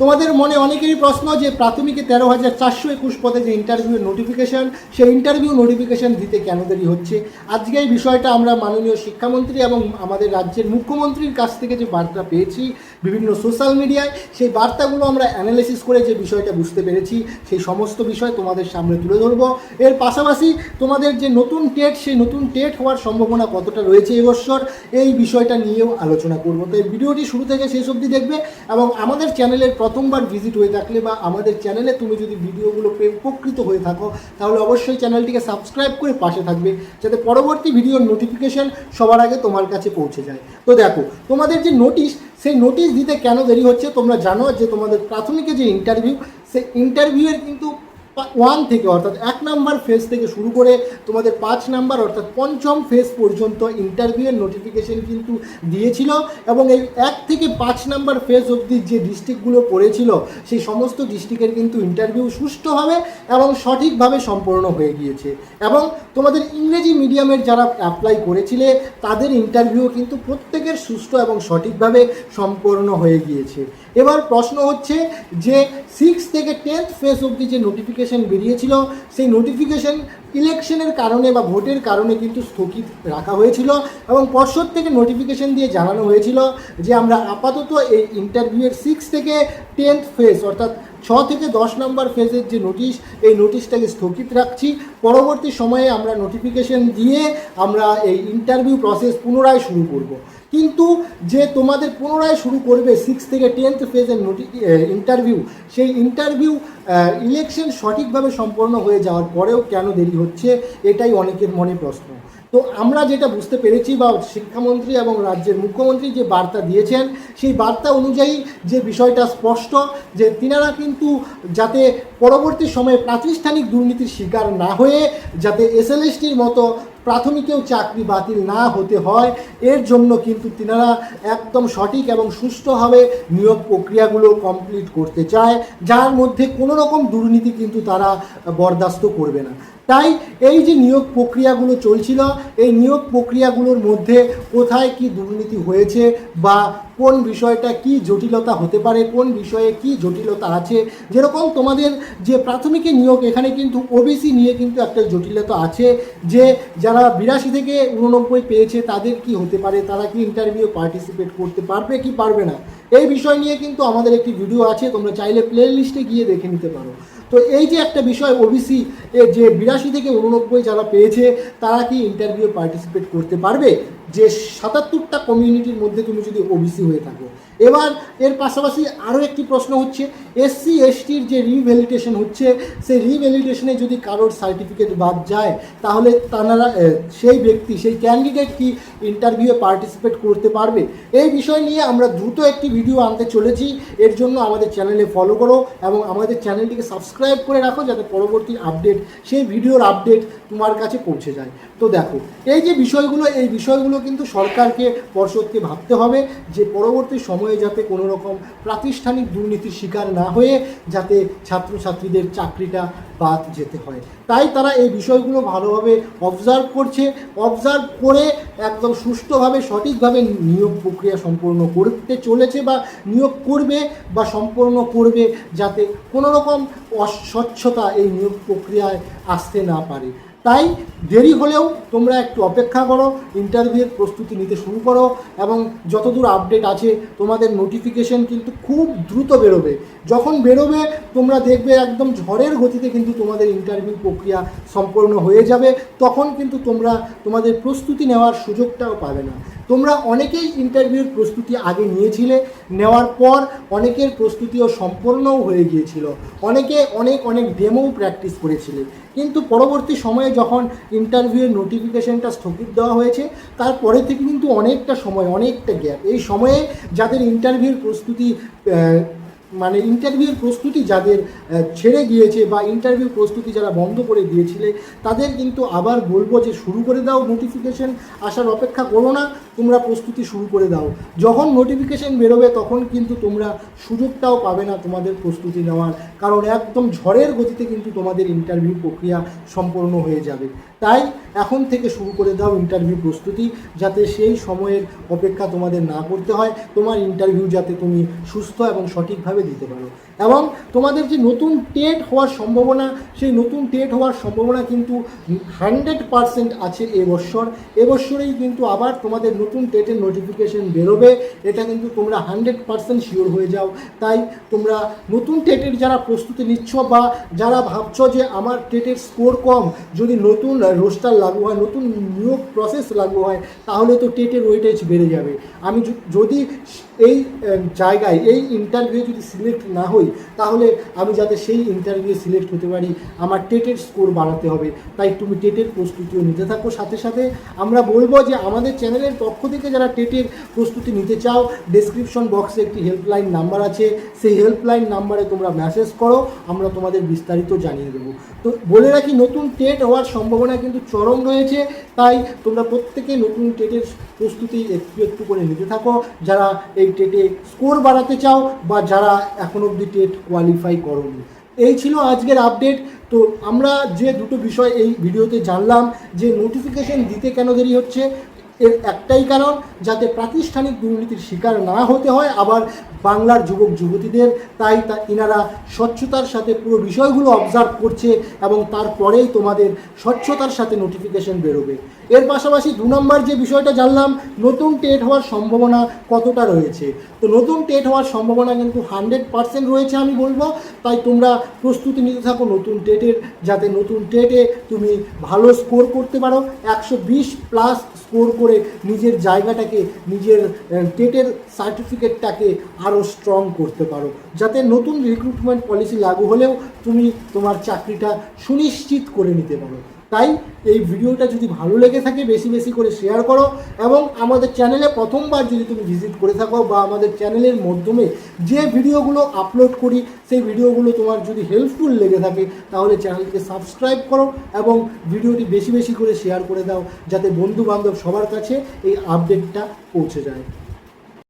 তোমাদের মনে অনেকেরই প্রশ্ন যে প্রাথমিকে 13,421 পদে যে ইন্টারভিউয়ের নোটিফিকেশান, সেই ইন্টারভিউ নোটিফিকেশান দিতে কেন দেরি হচ্ছে। আজকে এই বিষয়টা আমরা মাননীয় শিক্ষামন্ত্রী এবং আমাদের রাজ্যের মুখ্যমন্ত্রীর কাছ থেকে যে বার্তা পেয়েছি বিভিন্ন সোশ্যাল মিডিয়ায়, সেই বার্তাগুলো আমরা অ্যানালাইসিস করে যে বিষয়টা বুঝতে পেরেছি সেই সমস্ত বিষয় তোমাদের সামনে তুলে ধরবো। এর পাশাপাশি তোমাদের যে নতুন টেট, সেই নতুন টেট হওয়ার সম্ভাবনা কতটা রয়েছে এবছর, এই বিষয়টা নিয়েও আলোচনা করবো। তো এই ভিডিওটি শুরু থেকে শেষ অবধি দেখবে এবং আমাদের চ্যানেলের প্রথমবার ভিজিট হয়ে থাকলে বা আমাদের চ্যানেলে তুমি যদি ভিডিওগুলো পেয়ে উপকৃত হয়ে থাকো তাহলে অবশ্যই চ্যানেলটিকে সাবস্ক্রাইব করে পাশে থাকবে, যাতে পরবর্তী ভিডিওর নোটিফিকেশান সবার আগে তোমার কাছে পৌঁছে যায়। তো দেখো, তোমাদের যে নোটিশ, সেই নোটিশ দিতে কেন দেরি হচ্ছে। তোমরা জানো যে তোমাদের প্রাথমিকে যে ইন্টারভিউ, সেই ইন্টারভিউয়ের কিন্তু 1 থেকে অর্থাৎ 1 নাম্বার ফেজ থেকে শুরু করে তোমাদের 5 নাম্বার অর্থাৎ পঞ্চম ফেজ পর্যন্ত ইন্টারভিউয়ের নোটিফিকেশন কিন্তু দিয়েছিল এবং এই 1 থেকে 5 নাম্বার ফেজ অবধি যে ডিস্ট্রিক্টগুলো পড়েছিল সেই সমস্ত ডিস্ট্রিক্টের কিন্তু ইন্টারভিউ সুষ্ঠুভাবে এবং সঠিকভাবে সম্পন্ন হয়ে গিয়েছে। এবং তোমাদের ইংরেজি মিডিয়ামের যারা অ্যাপ্লাই করেছিলে তাদের ইন্টারভিউ কিন্তু প্রত্যেকের সুষ্ঠু এবং সঠিকভাবে সম্পন্ন হয়ে গিয়েছে। এবার প্রশ্ন হচ্ছে যে 6 থেকে 10th ফেজ অবধি যে নোটিফিকেশন বেরিয়েছিল, সেই নোটিফিকেশন ইলেকশনের কারণে বা ভোটের কারণে কিন্তু স্থগিত রাখা হয়েছিল এবং পর্ষদ থেকে নোটিফিকেশন দিয়ে জানানো হয়েছিল যে আমরা আপাতত এই ইন্টারভিউয়ের 6 থেকে 10th ফেজ অর্থাৎ 6 থেকে 10 নম্বর ফেজের যে নোটিশ, এই নোটিশটাকে স্থগিত রাখছি। পরবর্তী সময়ে আমরা নোটিফিকেশন দিয়ে আমরা এই ইন্টারভিউ প্রসেস পুনরায় শুরু করব। কিন্তু যে তোমাদের পুনরায় শুরু করবে 6 থেকে 10th ফেজের ইন্টারভিউ, সেই ইন্টারভিউ ইলেকশন সঠিকভাবে সম্পন্ন হয়ে যাওয়ার পরেও কেন দেরি হচ্ছে, এটাই অনেকের মনে প্রশ্ন। তো আমরা যেটা বুঝতে পেরেছি বা শিক্ষামন্ত্রী এবং রাজ্যের মুখ্যমন্ত্রী যে বার্তা দিয়েছেন, সেই বার্তা অনুযায়ী যে বিষয়টা স্পষ্ট যে তিনারা কিন্তু যাতে পরবর্তী সময়ে প্রাতিষ্ঠানিক দুর্নীতির শিকার না হয়ে যাতে এসএলএসটির মতো প্রাথমিকেও চাকরি বাতিল না হতে হয়, এর জন্য কিন্তু তিনারা একদম সঠিক এবং সুষ্ঠুভাবে নিয়োগ প্রক্রিয়াগুলো কমপ্লিট করতে চায়, যার মধ্যে কোনো রকম দুর্নীতি কিন্তু তারা বরদাস্ত করবে না। তাই এই যে নিয়োগ প্রক্রিয়াগুলো চলছিল, এই নিয়োগ প্রক্রিয়াগুলোর মধ্যে কোথায় কি দুর্নীতি হয়েছে বা কোন বিষয়টা কি জটিলতা হতে পারে, কোন বিষয়ে কি জটিলতা আছে। যেরকম তোমাদের যে প্রাথমিকে নিয়োগ, এখানে কিন্তু ওবিসি নিয়ে কিন্তু একটা জটিলতা আছে যে যারা 82 থেকে 89 পেয়েছে তাদের কি হতে পারে, তারা কি ইন্টারভিউ পার্টিসিপেট করতে পারবে কি পারবে না, এই বিষয় নিয়ে কিন্তু আমাদের একটি ভিডিও আছে, তোমরা চাইলে প্লে লিস্টে গিয়ে দেখে নিতে পারো। তো এই যে একটা বিষয় ওবিসি যে 82 থেকে 89 যারা পেয়েছে তারা কি ইন্টারভিউ পার্টিসিপেট করতে পারবে, যে 77টা কমিউনিটির মধ্যে তুমি যদি ওবিসি হয়ে থাকো। এবার এর পাশাপাশি আরও একটি প্রশ্ন হচ্ছে এসসি এসটির যে রিভ্যালিডেশন হচ্ছে, সেই রিভ্যালিডেশনে যদি কারোর সার্টিফিকেট বাদ যায় তাহলে তারা সেই ব্যক্তি সেই ক্যান্ডিডেট কি ইন্টারভিউয়ে পার্টিসিপেট করতে পারবে। এই বিষয় নিয়ে আমরা দ্রুত একটি ভিডিও আনতে চলেছি, এর জন্য আমাদের চ্যানেলে ফলো করো এবং আমাদের চ্যানেলটিকে সাবস্ক্রাইব করে রাখো যাতে পরবর্তী আপডেট, সেই ভিডিওর আপডেট তোমার কাছে পৌঁছে যায়। তো দেখো, এই যে বিষয়গুলো, এই বিষয়গুলো কিন্তু সরকারকে, পর্ষদকে ভাবতে হবে যে পরবর্তী সময়ে যাতে কোনো রকম প্রাতিষ্ঠানিক দুর্নীতির শিকার না হয়ে যাতে ছাত্রছাত্রীদের চাকরিটা বাদ যেতে হয়। তাই তারা এই বিষয়গুলো ভালোভাবে অবজার্ভ করছে, অবজার্ভ করে একদম সুষ্ঠুভাবে সঠিকভাবে নিয়োগ প্রক্রিয়া সম্পূর্ণ করতে চলেছে বা নিয়োগ করবে বা সম্পূর্ণ করবে, যাতে কোনো রকম অস্বচ্ছতা এই নিয়োগ প্রক্রিয়ায় আসতে না পারে। তাই দেরি হলেও তোমরা একটু অপেক্ষা করো, ইন্টারভিউয়ের প্রস্তুতি নিতে শুরু করো এবং যতদূর আপডেট আছে তোমাদের নোটিফিকেশন কিন্তু খুব দ্রুত বেরোবে। যখন বেরোবে তোমরা দেখবে একদম ঝড়ের গতিতে কিন্তু তোমাদের ইন্টারভিউ প্রক্রিয়া সম্পন্ন হয়ে যাবে, তখন কিন্তু তোমরা তোমাদের প্রস্তুতি নেওয়ার সুযোগটাও পাবে না। তোমরা অনেকেই ইন্টারভিউর প্রস্তুতি আগে নিয়েছিলে, নেওয়ার পর অনেকের প্রস্তুতিও সম্পূর্ণও হয়ে গিয়েছিল, অনেকে অনেক ডেমোও প্র্যাকটিস করেছিলে, কিন্তু পরবর্তী সময়ে যখন ইন্টারভিউয়ের নোটিফিকেশনটা স্থগিত দেওয়া হয়েছে তারপরে থেকে কিন্তু অনেকটা সময়, অনেকটা গ্যাপ, এই সময়ে যাদের ইন্টারভিউর প্রস্তুতি ইন্টারভিউর প্রস্তুতি যাদের ছেড়ে গিয়েছে বা ইন্টারভিউ প্রস্তুতি যারা বন্ধ করে দিয়েছিলে তাদের কিন্তু আবার বলবো যে শুরু করে দাও, নোটিফিকেশন আসার অপেক্ষা করো না, তোমরা প্রস্তুতি শুরু করে দাও। যখন নোটিফিকেশন বেরোবে তখন কিন্তু তোমরা সুযোগটাও পাবে না তোমাদের প্রস্তুতি নেওয়ার, কারণ একদম ঝড়ের গতিতে কিন্তু তোমাদের ইন্টারভিউ প্রক্রিয়া সম্পন্ন হয়ে যাবে। তাই এখন থেকে শুরু করে দাও ইন্টারভিউ প্রস্তুতি, যাতে সেই সময়ের অপেক্ষা তোমাদের না করতে হয়, তোমার ইন্টারভিউ যাতে তুমি সুস্থ এবং সঠিকভাবে দিতে পারো। এবং তোমাদের যে নতুন টেট হওয়ার সম্ভাবনা, সেই নতুন টেট হওয়ার সম্ভাবনা কিন্তু 100% আছে এবছরেই কিন্তু আবার তোমাদের নতুন টেটের নোটিফিকেশন বেরোবে, এটা কিন্তু তোমরা 100% শিওর হয়ে যাও। তাই তোমরা নতুন টেটের যারা প্রস্তুতি নিচ্ছ বা যারা ভাবছো যে আমার টেটের স্কোর কম, যদি নতুন রোস্টার লাগু হয়, নতুন নিয়োগ প্রসেস লাগু হয়, তাহলে তো টেটের ওয়েটেজ বেড়ে যাবে। আমি যদি এই জায়গায় এই ইন্টারভিউ যদি সিলেক্ট না হই, তাহলে আমি যাতে সেই ইন্টারভিউ সিলেক্ট হতে পারি আমার টেটের স্কোর বাড়াতে হবে। তাই তুমি টেটের প্রস্তুতিও নিতে থাকো। সাথে সাথে আমরা বলবো যে আমাদের চ্যানেলের পক্ষ থেকে যারা টেটের প্রস্তুতি নিতে চাও, ডেসক্রিপশন বক্সে একটি হেল্পলাইন নাম্বার আছে, সেই হেল্পলাইন নাম্বারে তোমরা মেসেজ করো, আমরা তোমাদের বিস্তারিত জানিয়ে দেবো। তো বলে রাখি, নতুন টেট হওয়ার সম্ভাবনা কিন্তু চরম রয়েছে, তাই তোমরা প্রত্যেকে নতুন টেটের প্রস্তুতি একটু একটু করে নিতে থাকো, যারা এই টেটে স্কোর বাড়াতে চাও বা যারা এখন অবধি টেট কোয়ালিফাই করোনি। এই ছিল আজকের আপডেট। তো আমরা যে দুটো বিষয় এই ভিডিওতে জানলাম, যে নোটিফিকেশন দিতে কেন দেরি হচ্ছে, এর একটাই কারণ, যাতে প্রাতিষ্ঠানিক দুর্নীতির শিকার না হতে হয় আবার বাংলার যুবক যুবতীদের। তাই ইনারা স্বচ্ছতার সাথে পুরো বিষয়গুলো অবজার্ভ করছে এবং তারপরেই তোমাদের স্বচ্ছতার সাথে নোটিফিকেশন বেরোবে। এর পাশাপাশি 2 নম্বর যে বিষয়টা জানলাম, নতুন টেট হওয়ার সম্ভাবনা কতটা রয়েছে। তো নতুন টেট হওয়ার সম্ভাবনা কিন্তু 100% রয়েছে আমি বলবো। তাই তোমরা প্রস্তুতি নিতে থাকো নতুন টেটের, যাতে নতুন টেটে তুমি ভালো স্কোর করতে পারো, 120+ স্কোর করে নিজের জায়গাটাকে, নিজের টেটের সার্টিফিকেটটাকে আরও স্ট্রং করতে পারো, যাতে নতুন রিক্রুটমেন্ট পলিসি লাগু হলেও তুমি তোমার চাকরিটা সুনিশ্চিত করে নিতে পারো। তাই এই ভিডিওটা যদি ভালো লেগে থাকে বেশি বেশি করে শেয়ার করো, এবং আমাদের চ্যানেলে প্রথমবার যদি তুমি ভিজিট করে থাকো বা আমাদের চ্যানেলের মাধ্যমে যে ভিডিওগুলো আপলোড করি সেই ভিডিওগুলো তোমার যদি হেল্পফুল লেগে থাকে, তাহলে চ্যানেলটিকে সাবস্ক্রাইব করো এবং ভিডিওটি বেশি বেশি করে শেয়ার করে দাও, যাতে বন্ধু বান্ধব সবার কাছে এই আপডেটটা পৌঁছে যায়।